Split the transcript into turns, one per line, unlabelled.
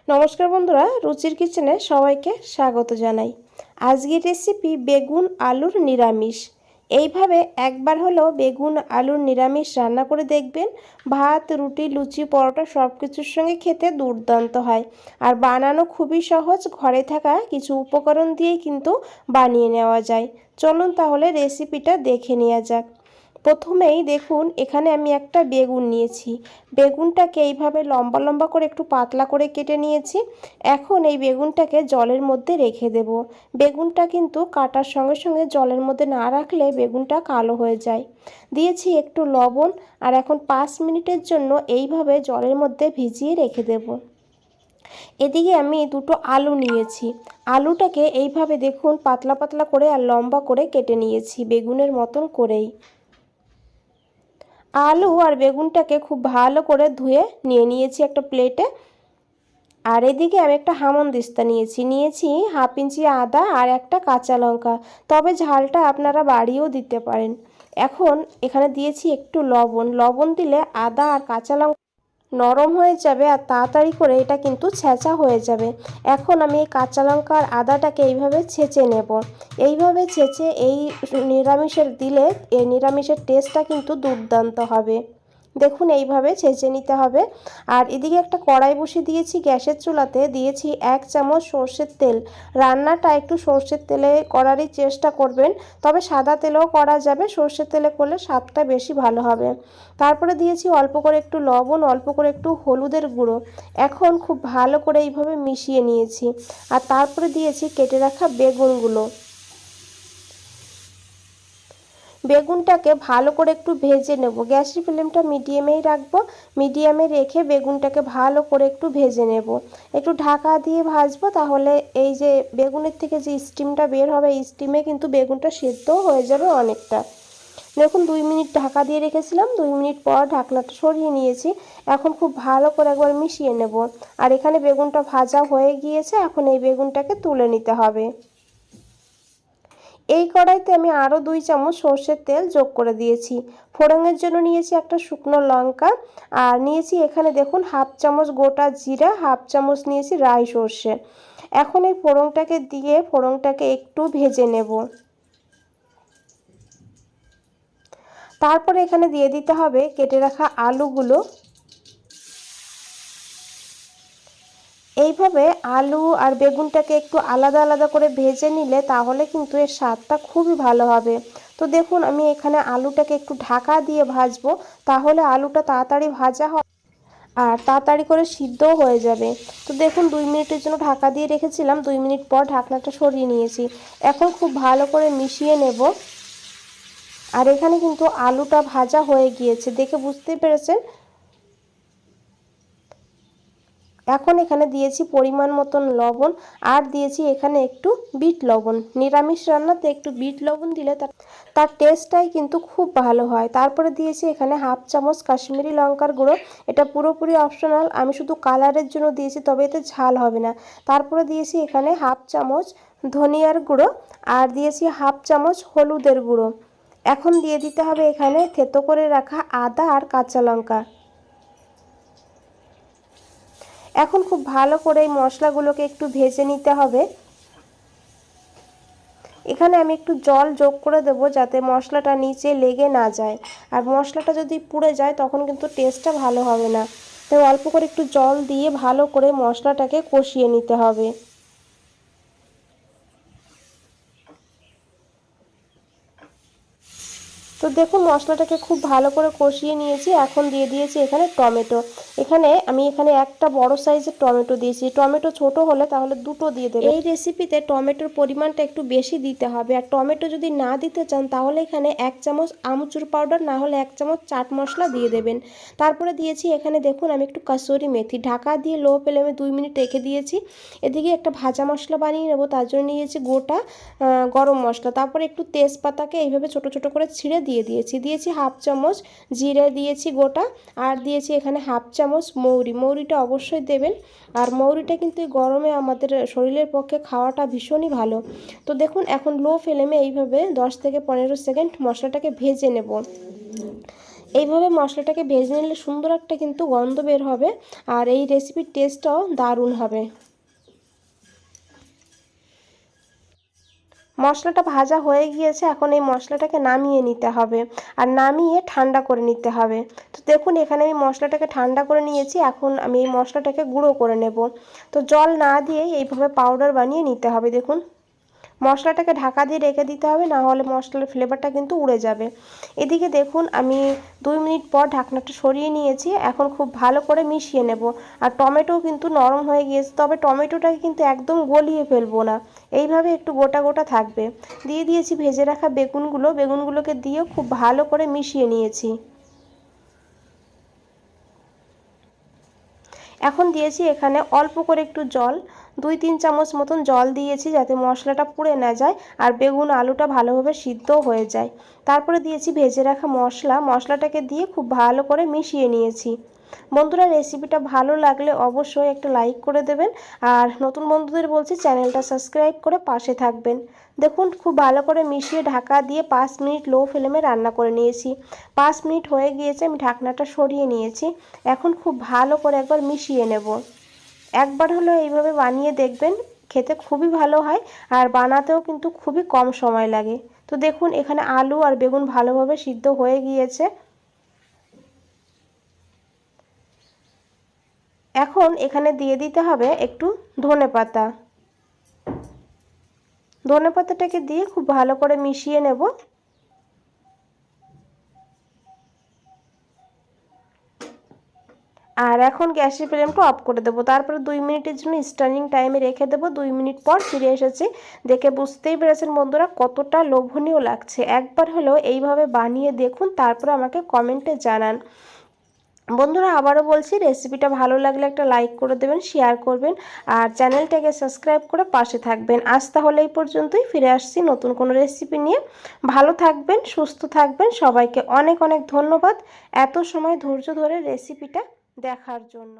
নমস্কার বন্ধুরা, রুচির কিচেনে সবাইকে স্বাগত জানাই। আজকের রেসিপি বেগুন আলুর নিরামিষ। এইভাবে একবার হলেও বেগুন আলুর নিরামিষ রান্না করে দেখবেন। ভাত, রুটি, লুচি, পরোটা সব কিছুর সঙ্গে খেতে দুর্দান্ত হয়। আর বানানো খুবই সহজ, ঘরে থাকা কিছু উপকরণ দিয়েই কিন্তু বানিয়ে নেওয়া যায়। চলুন তাহলে রেসিপিটা দেখে নেওয়া যাক। প্রথমেই দেখুন, এখানে আমি একটা বেগুন নিয়েছি। বেগুনটাকে এইভাবে লম্বা লম্বা করে একটু পাতলা করে কেটে নিয়েছি। এখন এই বেগুনটাকে জলের মধ্যে রেখে দেব। বেগুনটা কিন্তু কাটার সঙ্গে সঙ্গে জলের মধ্যে না রাখলে বেগুনটা কালো হয়ে যায়। দিয়েছি একটু লবণ, আর এখন 5 মিনিটের জন্য এইভাবে জলের মধ্যে ভিজিয়ে রেখে দেব। এদিকে আমি দুটো আলু নিয়েছি। আলুটাকে এইভাবে দেখুন পাতলা পাতলা করে আর লম্বা করে কেটে নিয়েছি, বেগুনের মতন করেই। আলু আর বেগুনটাকে খুব ভালো করে ধুয়ে নিয়েছি একটা প্লেটে। আর এদিকে আমি একটা হামানদিস্তা নিয়েছি 1/2 ইঞ্চি আদা আর একটা কাঁচা লঙ্কা, তবে ঝালটা আপনারা বাড়িয়েও দিতে পারেন। এখন এখানে দিয়েছি একটু লবণ দিলে আদা আর কাঁচা লঙ্কা নরম হয়ে যাবে আর তাড়াতাড়ি করে এটা কিন্তু ছেঁচা হয়ে যাবে। এখন আমি এই কাঁচা লঙ্কা আর আদাটাকে এইভাবে ছেঁচে নেব। এইভাবে ছেঁচে এই নিরামিষের দিলে এই নিরামিষের টেস্টটা কিন্তু দুর্দান্ত হবে। দেখুন এইভাবে ছেঁচে নিতে হবে। আর এদিকে একটা কড়াই বসিয়ে দিয়েছি গ্যাসের চুলাতে, দিয়েছি 1 চামচ সর্ষের তেল। রান্নাটা একটু সর্ষের তেলে করারই চেষ্টা করবেন, তবে সাদা তেলেও করা যাবে, সর্ষের তেলে করলে স্বাদটা বেশি ভালো হবে। তারপরে দিয়েছি অল্প করে একটু লবণ, অল্প করে একটু হলুদের গুঁড়ো। এখন খুব ভালো করে এইভাবে মিশিয়ে নিয়েছি। আর তারপরে দিয়েছি কেটে রাখা বেগুনগুলো। বেগুনটাকে ভালো করে একটু ভেজে নেব। গ্যাসের ফ্লেমটা মিডিয়ামেই রাখবো। মিডিয়ামে রেখে বেগুনটাকে ভালো করে একটু ভেজে নেব। একটু ঢাকা দিয়ে ভাজবো, তাহলে এই যে বেগুনের থেকে যে স্টিমটা বের হবে, এই স্টিমে কিন্তু বেগুনটা সেদ্ধও হয়ে যাবে অনেকটা। দেখুন 2 মিনিট ঢাকা দিয়ে রেখেছিলাম, 2 মিনিট পর ঢাকনাটা সরিয়ে নিয়েছি। এখন খুব ভালো করে একবার মিশিয়ে নেব। আর এখানে বেগুনটা ভাজা হয়ে গিয়েছে, এখন এই বেগুনটাকে তুলে নিতে হবে। এই কড়াইতে আমি আরও 2 চামচ সর্ষের তেল যোগ করে দিয়েছি। ফোড়নের জন্য নিয়েছি একটা শুকনো লঙ্কা, আর নিয়েছি এখানে দেখুন 1/2 চামচ গোটা জিরা, 1/2 চামচ নিয়েছি রাই সর্ষে। এখন এই ফোড়নটাকে দিয়ে ফোড়নটাকে একটু ভেজে নেব। তারপরে এখানে দিয়ে দিতে হবে কেটে রাখা আলুগুলো। এইভাবে আলু আর বেগুনটাকে একটু আলাদা আলাদা করে ভেজে নিলে তাহলে কিন্তু এর স্বাদটা খুবই ভালো হবে। তো দেখুন আমি এখানে আলুটাকে একটু ঢাকা দিয়ে ভাজবো, তাহলে আলুটা তাড়াতাড়ি ভাজা হয় আর তাড়াতাড়ি করে সিদ্ধও হয়ে যাবে। তো দেখুন 2 মিনিটের জন্য ঢাকা দিয়ে রেখেছিলাম, 2 মিনিট পর ঢাকনাটা সরিয়ে নিয়েছি। এখন খুব ভালো করে মিশিয়ে নেব। আর এখানে কিন্তু আলুটা ভাজা হয়ে গিয়েছে, দেখে বুঝতেই পেরেছেন। এখন এখানে দিয়েছি পরিমাণ মতন লবণ, আর দিয়েছি এখানে একটু বিট লবণ। নিরামিষ রান্নাতে একটু বিট লবণ দিলে তার টেস্টটাই কিন্তু খুব ভালো হয়। তারপরে দিয়েছি এখানে 1/2 চামচ কাশ্মীরি লঙ্কার গুঁড়ো। এটা পুরোপুরি অপশনাল, আমি শুধু কালারের জন্য দিয়েছি, তবে এতে ঝাল হবে না। তারপরে দিয়েছি এখানে 1/2 চামচ ধনিয়ার গুঁড়ো, আর দিয়েছি 1/2 চামচ হলুদের গুঁড়ো। এখন দিয়ে দিতে হবে এখানে থেতো করে রাখা আদা আর কাঁচা লঙ্কা। এখন খুব ভালো করে এই মশলাগুলোকে একটু ভেজে নিতে হবে। এখানে আমি একটু জল যোগ করে দেব, যাতে মশলাটা নিচে লেগে না যায়। আর মশলাটা যদি পুড়ে যায় তখন কিন্তু টেস্টটা ভালো হবে না। তো অল্প করে একটু জল দিয়ে ভালো করে মশলাটাকে কষিয়ে নিতে হবে। তো দেখুন মশলাটাকে খুব ভালো করে কষিয়ে নিয়েছি। এখন দিয়ে দিয়েছি এখানে টমেটো। আমি একটা বড় সাইজের টমেটো দিয়েছি। টমেটো ছোট হলে তাহলে দুটো দিয়ে দেবেন। এই রেসিপিতে টমেটোর পরিমাণটা একটু বেশি দিতে হবে। আর টমেটো যদি না দিতে চান তাহলে এখানে 1 চামচ আমচুর পাউডার, না হলে 1 চামচ চাট মশলা দিয়ে দেবেন। তারপরে দিয়েছি এখানে দেখুন আমি একটু কাসুরি মেথি, ঢাকা দিয়ে লো ফ্লেমে 2 মিনিট রেখে দিয়েছি। এদিকে একটা ভাজা মশলা বানিয়ে নেব, তার জন্য নিয়েছি গোটা গরম মশলা। তারপরে একটু তেজপাতাকে এইভাবে ছোট ছোট করে ছিঁড়ে দিয়েছি 1/2 চামচ জিরে দিয়েছি গোটা, আর দিয়েছি এখানে 1/2 চামচ মৌরিটা অবশ্যই দেবেন। আর মৌরিটা কিন্তু এই গরমে আমাদের শরীরের পক্ষে খাওয়াটা ভীষণই ভালো। তো দেখুন এখন লো ফ্লেমে এইভাবে 10 থেকে 15 সেকেন্ড মশলাটাকে ভেজে নেব। এইভাবে মশলাটাকে ভেজে নিলে সুন্দর একটা কিন্তু গন্ধ বের হবে, আর এই রেসিপির টেস্টটাও দারুণ হবে। মশলাটা ভাজা হয়ে গিয়েছে, এখন এই মশলাটাকে নামিয়ে নিতে হবে আর নামিয়ে ঠান্ডা করে নিতে হবে। তো দেখুন এখানে আমি মশলাটাকে ঠান্ডা করে নিয়েছি, এখন আমি এই মশলাটাকে গুঁড়ো করে নেব। তো জল না দিয়ে এইভাবে পাউডার বানিয়ে নিতে হবে। দেখুন মশলাটাকে ঢাকা দিয়ে রেখে দিতে হবে, না হলে মশলার ফ্লেভারটা কিন্তু উড়ে যাবে। এদিকে দেখুন আমি 2 মিনিট পর ঢাকনাটা সরিয়ে নিয়েছি, এখন খুব ভালো করে মিশিয়ে নেব। আর টমেটোও কিন্তু নরম হয়ে গিয়েছে, তবে টমেটোটাকে কিন্তু একদম গলিয়ে ফেলবো না, এইভাবে একটু গোটা গোটা থাকবে। দিয়ে দিয়েছি ভেজে রাখা বেগুনগুলোকে দিয়েও খুব ভালো করে মিশিয়ে নিয়েছি। এখন দিয়েছি এখানে অল্প করে একটু জল, 2-3 চামচ মতন জল দিয়েছি যাতে মশলাটা পুড়ে না যায় আর বেগুন আলুটা ভালোভাবে সিদ্ধও হয়ে যায়। তারপরে দিয়েছি ভেজে রাখা মশলাটাকে দিয়ে খুব ভালো করে মিশিয়ে নিয়েছি। বন্ধুরা রেসিপিটা ভালো লাগলে অবশ্যই একটা লাইক করে দেবেন, আর নতুন বন্ধুদের বলছি চ্যানেলটা সাবস্ক্রাইব করে পাশে থাকবেন। দেখুন খুব ভালো করে মিশিয়ে ঢাকা দিয়ে 5 মিনিট লো ফ্লেমে রান্না করে নিয়েছি। 5 মিনিট হয়ে গিয়েছে, আমি ঢাকনাটা সরিয়ে নিয়েছি। এখন খুব ভালো করে একবার মিশিয়ে নেব। একবার হলো এইভাবে বানিয়ে দেখবেন, খেতে খুবই ভালো হয় আর বানাতেও কিন্তু খুবই কম সময় লাগে। তো দেখুন এখানে আলু আর বেগুন ভালোভাবে সিদ্ধ হয়ে গিয়েছে। এখন এখানে দিয়ে দিতে হবে একটু ধনেপাতা। ধনেপাতাটাকে দিয়ে খুব ভালো করে মিশিয়ে নেব। আর এখন গ্যাসের ফ্লেমটা অফ করে দেবো, তারপরে 2 মিনিটের জন্য স্ট্যান্ডিং টাইমে রেখে দেবো। 2 মিনিট পর ফিরে এসেছি, দেখে বুঝতেই পেরেছেন বন্ধুরা কতটা লোভনীয় লাগছে। একবার হলেও এইভাবে বানিয়ে দেখুন, তারপরে আমাকে কমেন্টে জানান। বন্ধুরা আবারও বলছি, রেসিপিটা ভালো লাগলে একটা লাইক করে দেবেন, শেয়ার করবেন আর চ্যানেলটাকে সাবস্ক্রাইব করে পাশে থাকবেন। আজ তাহলে এই পর্যন্তই, ফিরে আসছি নতুন কোনো রেসিপি নিয়ে। ভালো থাকবেন, সুস্থ থাকবেন, সবাইকে অনেক অনেক ধন্যবাদ এত সময় ধৈর্য ধরে রেসিপিটা দেখার জন্য।